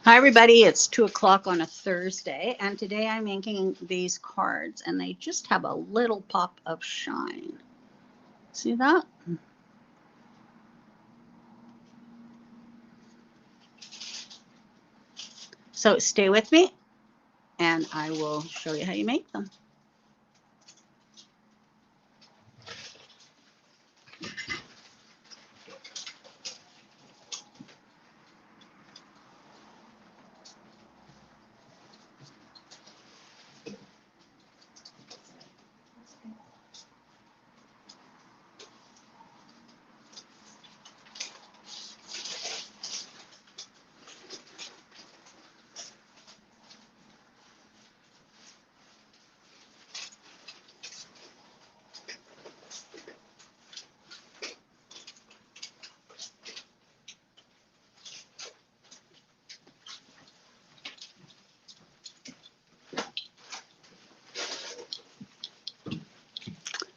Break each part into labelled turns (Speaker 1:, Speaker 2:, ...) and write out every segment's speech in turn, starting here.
Speaker 1: Hi everybody, it's 2 o'clock on a Thursday, and today I'm making these cards, and they just have a little pop of shine. See that? So stay with me, and I will show you how you make them.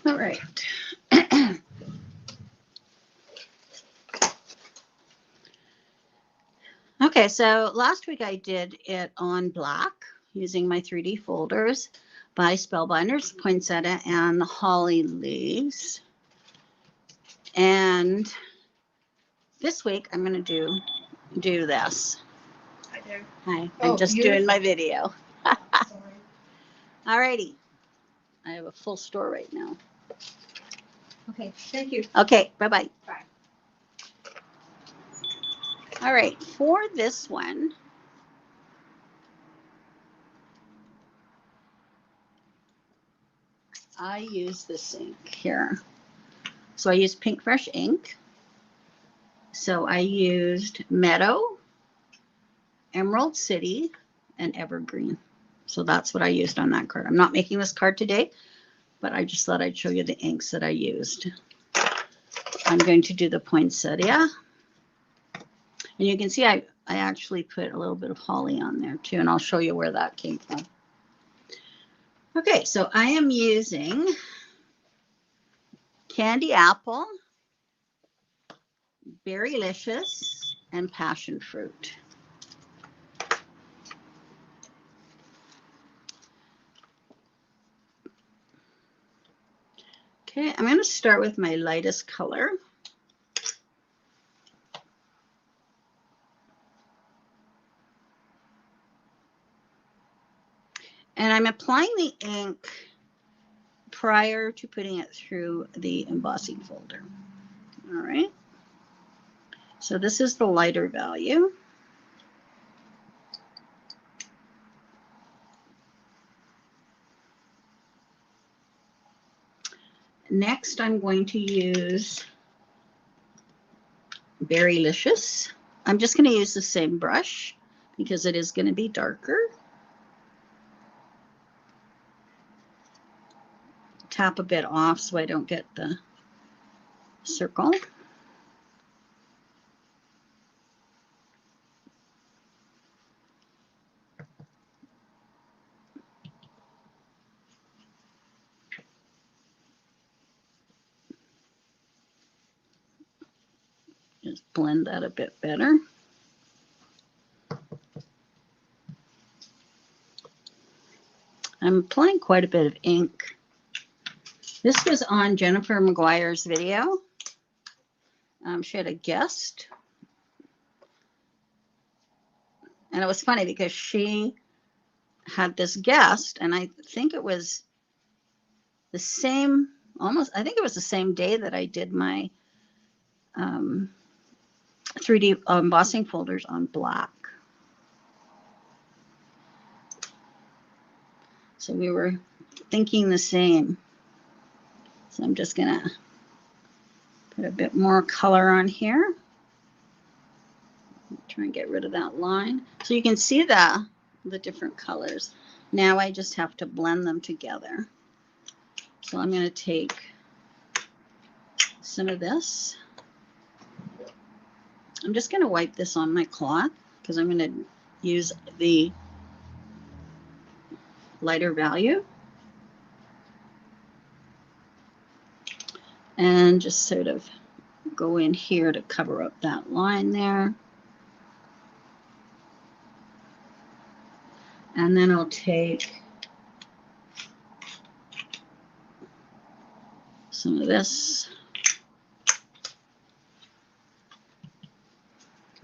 Speaker 1: All right. Okay, so last week I did it on black using my 3D folders by Spellbinders, poinsettia, and holly leaves. And this week I'm going to do this.
Speaker 2: Hi there.
Speaker 1: Hi, I'm just doing my video.
Speaker 2: Sorry.
Speaker 1: Alrighty, I have a full store right now.
Speaker 2: Okay, thank you.
Speaker 1: Okay, bye-bye.
Speaker 2: Bye.
Speaker 1: All right, for this one, I use this ink here. So I used Pink Fresh ink. So I used Meadow, Emerald City, and Evergreen. So that's what I used on that card. I'm not making this card today, but I just thought I'd show you the inks that I used. I'm going to do the poinsettia. And you can see I actually put a little bit of holly on there too, and I'll show you where that came from. Okay, so I am using Candy Apple, Berrylicious, and Passion Fruit. Okay, I'm going to start with my lightest color. And I'm applying the ink prior to putting it through the embossing folder. All right. So this is the lighter value. Next, I'm going to use Berrylicious. I'm just going to use the same brush because it is going to be darker. Tap a bit off so I don't get the circle. Just blend that a bit better. I'm applying quite a bit of ink. This was on Jennifer McGuire's video. She had a guest. And it was funny because she had this guest, and I think it was the same, I think it was the same day that I did my 3D embossing folders on black. So we were thinking the same. So I'm just going to put a bit more color on here. Try and get rid of that line. So you can see the different colors. Now I just have to blend them together. So I'm going to take some of this. I'm just going to wipe this on my cloth because I'm going to use the lighter value. And just sort of go in here to cover up that line there. And then I'll take some of this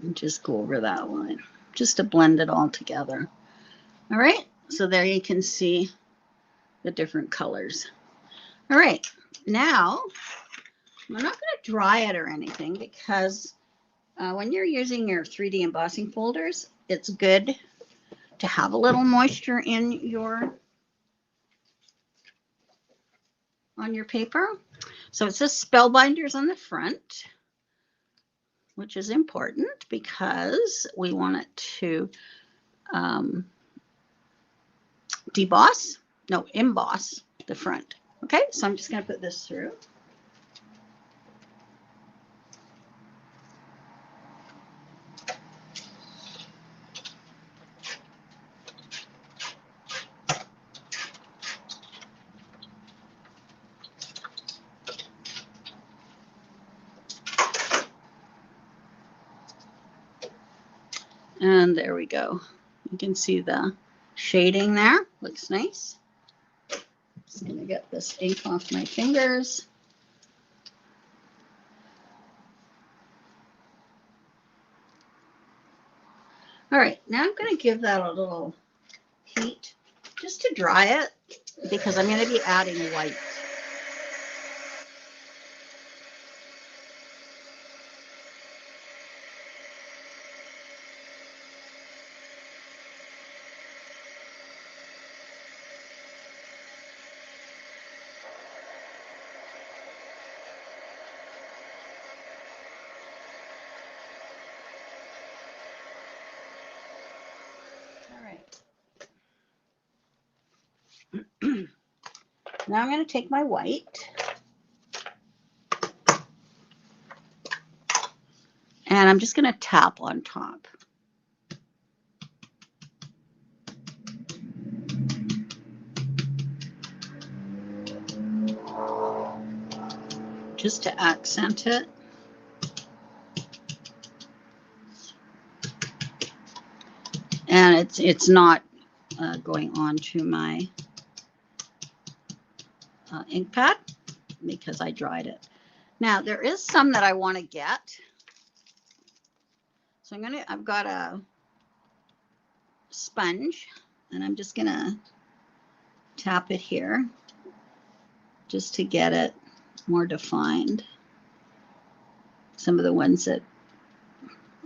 Speaker 1: and just go over that line, just to blend it all together. All right, so there you can see the different colors. All right, now I'm not going to dry it or anything because when you're using your 3D embossing folders, it's good to have a little moisture in on your paper. So it says Spellbinders on the front, which is important because we want it to emboss the front. Okay, so I'm just going to put this through. And there we go. You can see the shading there. Looks nice. Just going to get this ink off my fingers. All right, now I'm going to give that a little heat just to dry it because I'm going to be adding white. Now I'm going to take my white and I'm just going to tap on top. Just to accent it. And it's not going on to my ink pad because I dried it. Now there is some that I want to get. So I've got a sponge and I'm just gonna tap it here just to get it more defined. Some of the ones that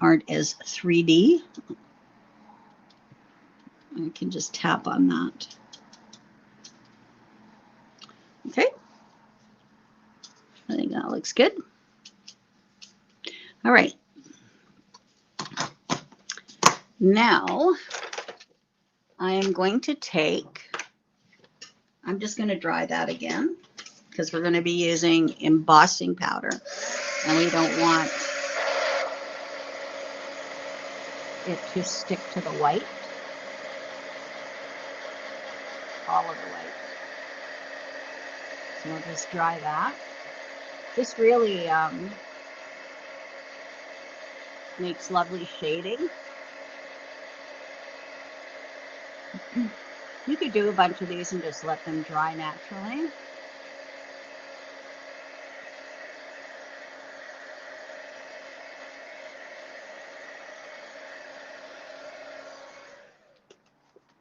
Speaker 1: aren't as 3D, I can just tap on that. Okay, I think that looks good. All right, now I am going to I'm just going to dry that again because we're going to be using embossing powder and we don't want it to stick to the white, all of the white. So we'll just dry that. This really makes lovely shading. You could do a bunch of these and just let them dry naturally.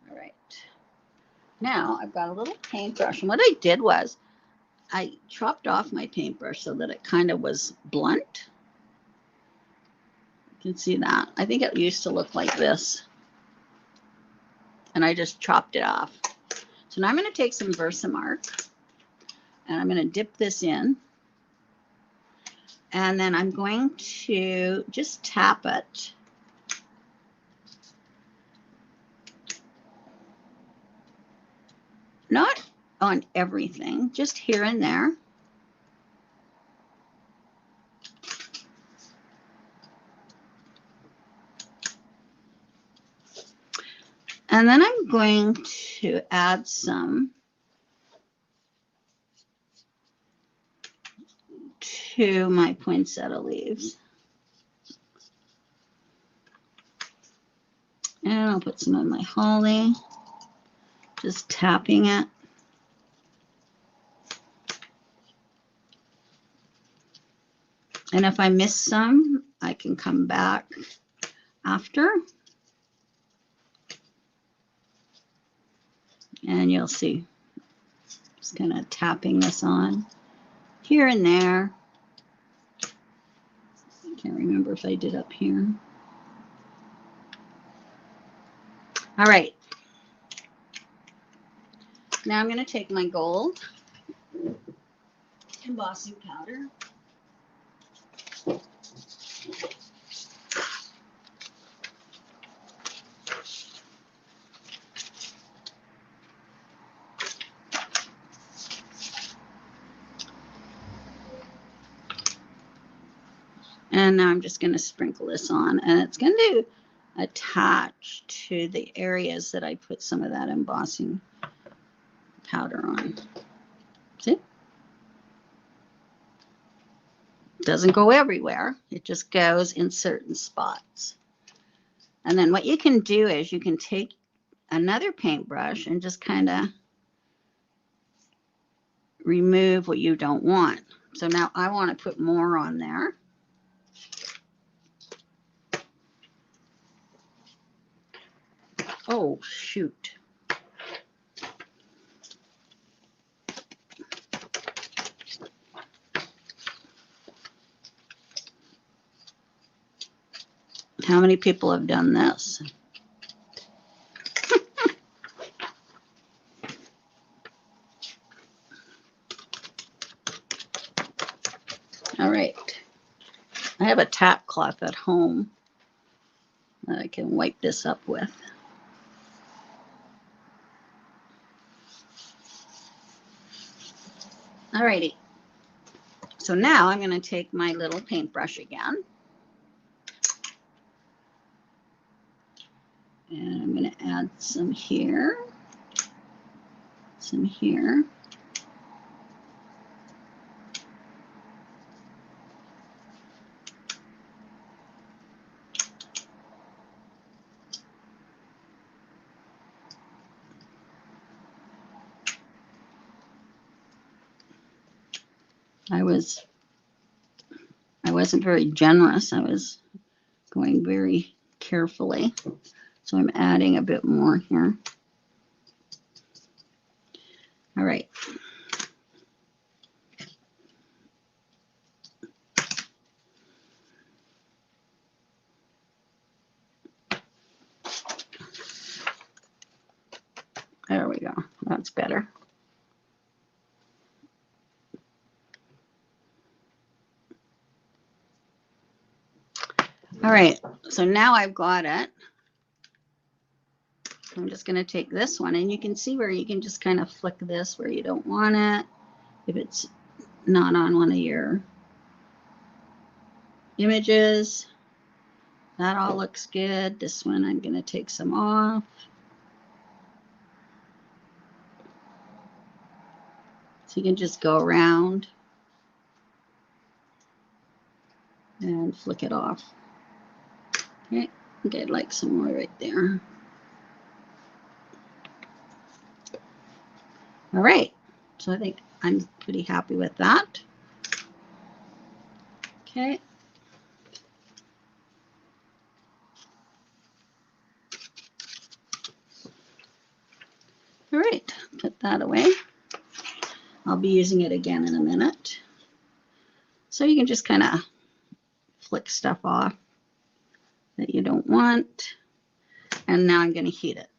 Speaker 1: All right. Now I've got a little paintbrush, and what I did was I chopped off my paintbrush so that it kind of was blunt. You can see that. I think it used to look like this. And I just chopped it off. So now I'm going to take some Versamark and I'm going to dip this in. And then I'm going to just tap it. Not on everything, just here and there. And then I'm going to add some to my poinsettia leaves. And I'll put some on my holly. Just tapping it. And if I miss some, I can come back after. And you'll see, just kind of tapping this on here and there. I can't remember if I did up here. All right. Now I'm going to take my gold embossing powder. And now I'm just going to sprinkle this on, and it's going to attach to the areas that I put some of that embossing powder on. See? Doesn't go everywhere. It just goes in certain spots. And then what you can do is you can take another paintbrush and just kind of remove what you don't want. So now I want to put more on there. Oh, shoot. How many people have done this? All right. I have a tap cloth at home that I can wipe this up with. All righty. So now I'm going to take my little paintbrush again. And I'm going to add some here, some here. I wasn't very generous. I was going very carefully. So I'm adding a bit more here. All right. There we go. That's better. All right, so now I've got it. I'm just going to take this one, and you can see where you can just kind of flick this where you don't want it. If it's not on one of your images, that all looks good. This one I'm going to take some off. So you can just go around and flick it off. Okay, I think I'd like some more right there. All right, so I think I'm pretty happy with that. Okay. All right, put that away. I'll be using it again in a minute. So you can just kind of flick stuff off that you don't want. And now I'm going to heat it.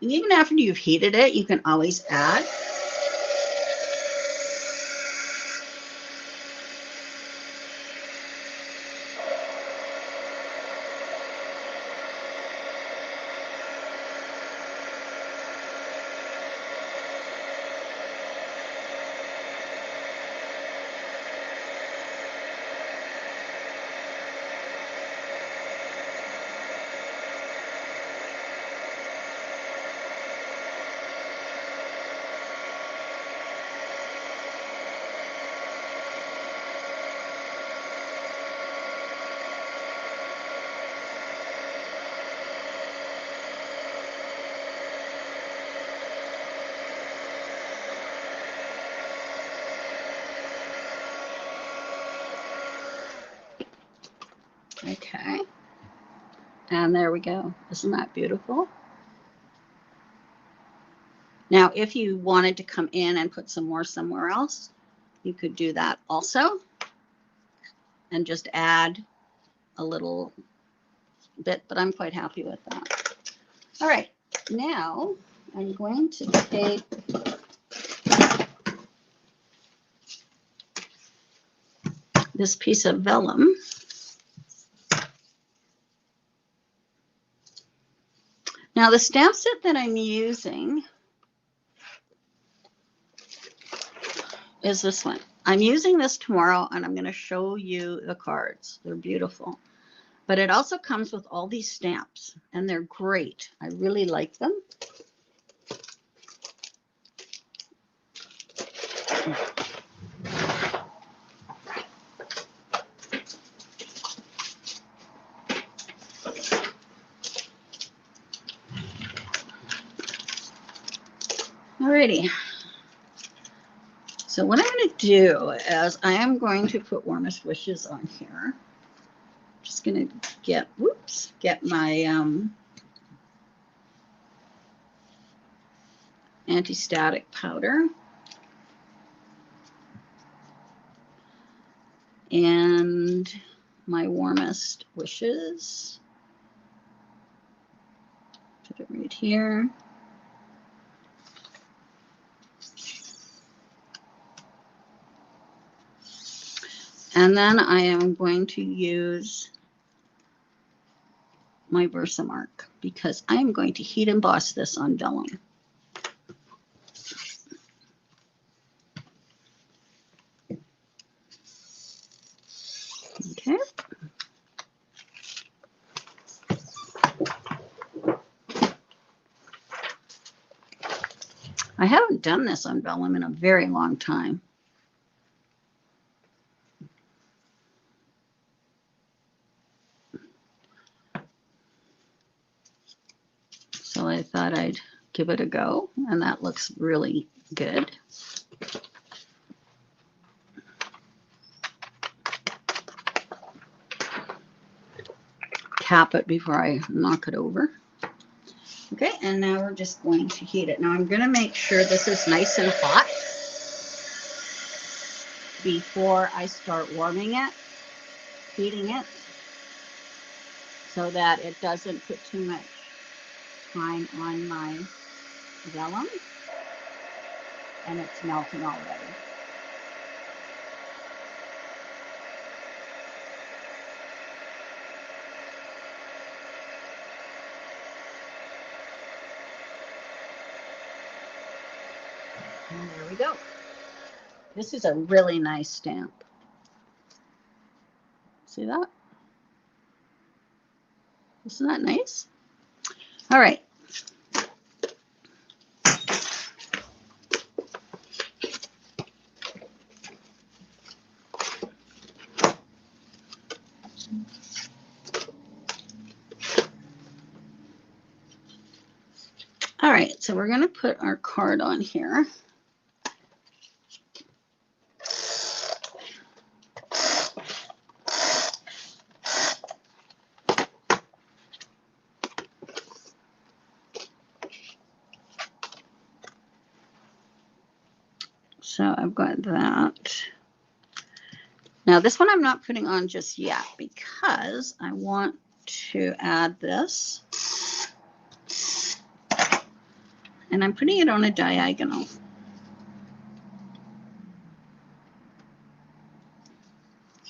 Speaker 1: And even after you've heated it, you can always add. Okay. And there we go. Isn't that beautiful? Now, if you wanted to come in and put some more somewhere else, you could do that also. And just add a little bit, but I'm quite happy with that. All right. Now, I'm going to take this piece of vellum. Now, the stamp set that I'm using is this one. I'm using this tomorrow, and I'm going to show you the cards. They're beautiful. But it also comes with all these stamps, and they're great. I really like them. Alrighty. So what I'm going to do is I am going to put Warmest Wishes on here. Just going to get my anti-static powder. And my Warmest Wishes. Put it right here. And then I am going to use my Versamark because I'm going to heat emboss this on vellum. Okay. I haven't done this on vellum in a very long time. So I thought I'd give it a go, and that looks really good. Cap it before I knock it over. Okay, and now we're just going to heat it. Now I'm going to make sure this is nice and hot before I start warming it, heating it, so that it doesn't put too much time on my vellum and it's melting already. And there we go. This is a really nice stamp. See that? Isn't that nice? All right. All right, so we're going to put our card on here. So I've got that. Now this one I'm not putting on just yet because I want to add this. And I'm putting it on a diagonal.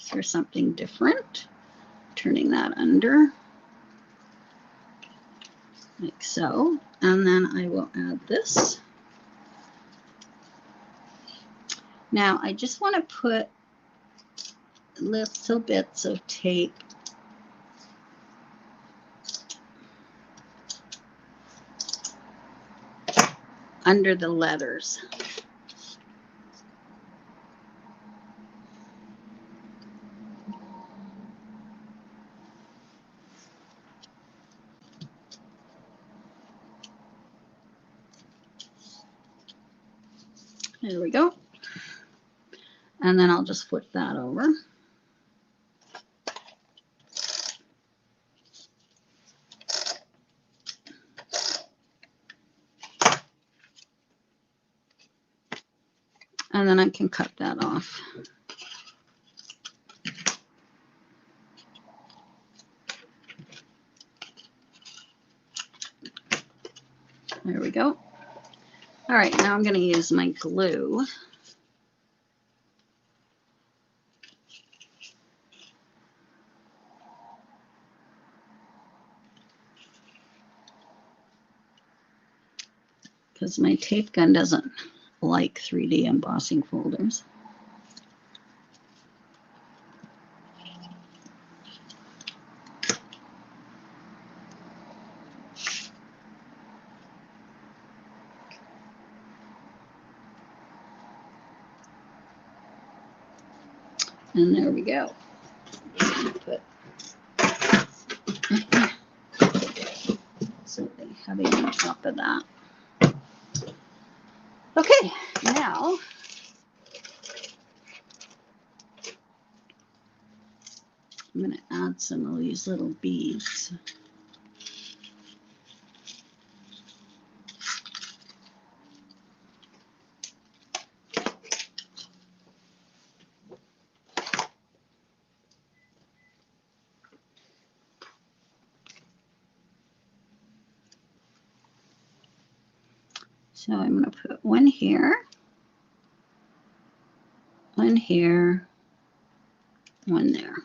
Speaker 1: For something different. Turning that under. Like so. And then I will add this. Now I just want to put little bits of tape under the letters. There we go. And then I'll just flip that over. then I can cut that off. There we go. All right, now I'm going to use my glue. Because my tape gun doesn't like 3D embossing folders. And there we go. Put something heavy on top of that. Okay, now I'm going to add some of these little beads. So I'm going to put one here, one here, one there.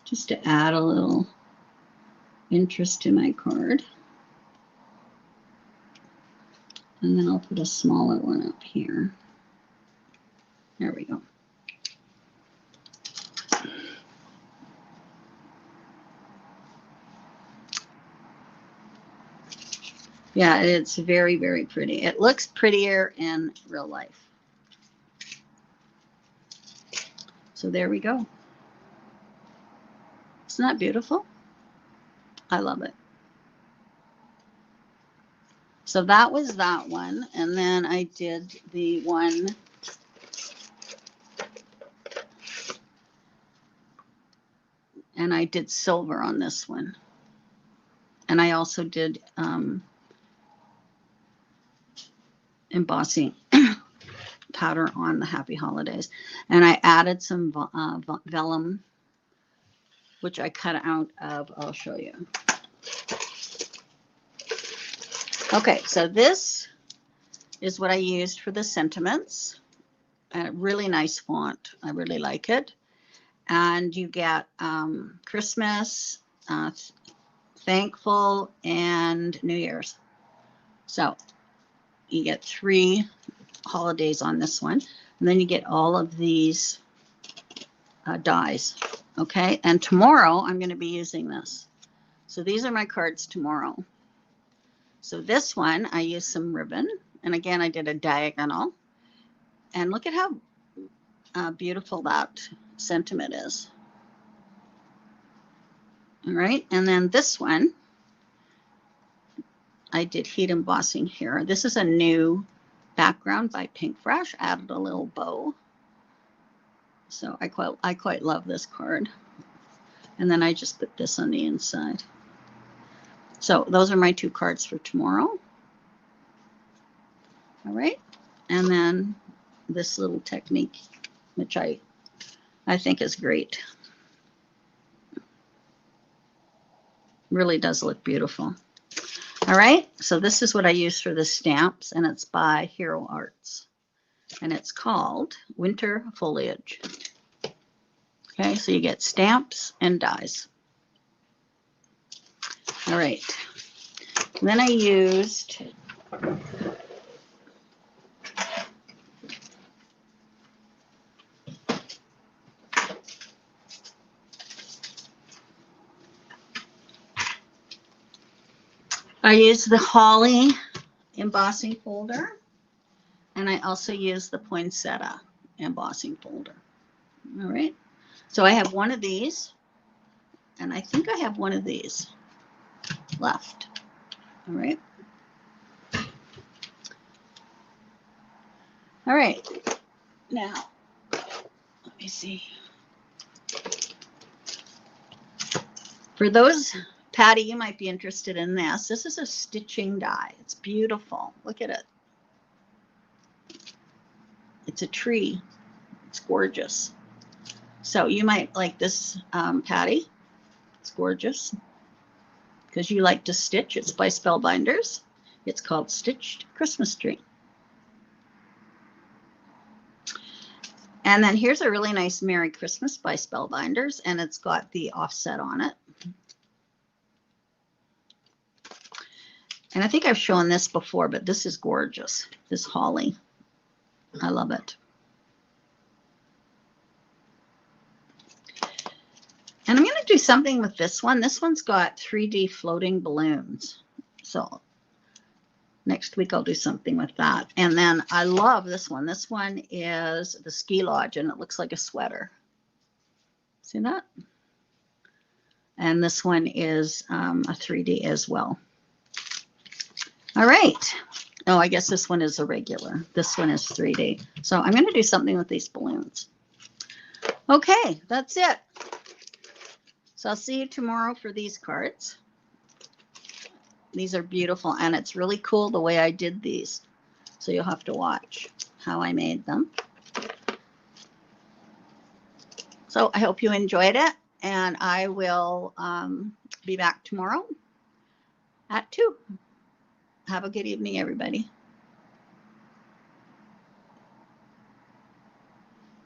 Speaker 1: Just to add a little interest to my card. And then I'll put a smaller one up here. There we go. Yeah, it's very, very pretty. It looks prettier in real life. So there we go. Isn't that beautiful? I love it. So that was that one. And then I did the one and I did silver on this one. And I also did embossing powder on the Happy Holidays. And I added some vellum, which I cut out of, I'll show you. Okay, so this is what I used for the sentiments. A really nice font. I really like it. And you get Christmas, Thankful, and New Year's. So you get 3 holidays on this one. And then you get all of these dies. Okay, and tomorrow I'm going to be using this. So these are my cards tomorrow. So this one, I used some ribbon. And again, I did a diagonal. And look at how beautiful that sentiment is. All right, and then this one, I did heat embossing here. This is a new background by Pink Fresh. Added a little bow. So I quite love this card. And then I just put this on the inside. So those are my 2 cards for tomorrow. All right, and then this little technique, which I think is great. Really does look beautiful. All right, so this is what I use for the stamps, and it's by Hero Arts. And it's called Winter Foliage. Okay, so you get stamps and dies. All right, and then I used the Holly embossing folder, and I also use the poinsettia embossing folder. All right, so I have one of these, and I think I have one of these left. All right, All right. Now, let me see. For those, Patty, you might be interested in this. This is a stitching die. It's beautiful. Look at it. It's a tree. It's gorgeous. So you might like this, Patty. It's gorgeous because you like to stitch. It's by Spellbinders. It's called Stitched Christmas Tree. And then here's a really nice Merry Christmas by Spellbinders, and it's got the offset on it. And I think I've shown this before, but this is gorgeous. This holly. I love it. And I'm going to do something with this one. This one's got 3D floating balloons. So next week I'll do something with that. And then I love this one. This one is the ski lodge, and it looks like a sweater. See that? And this one is a 3D as well. All right. Oh, I guess this one is a regular. This one is 3D. So I'm going to do something with these balloons. Okay, that's it. So I'll see you tomorrow for these cards. These are beautiful, and it's really cool the way I did these. So you'll have to watch how I made them. So I hope you enjoyed it, and I will be back tomorrow at 2. Have a good evening, everybody.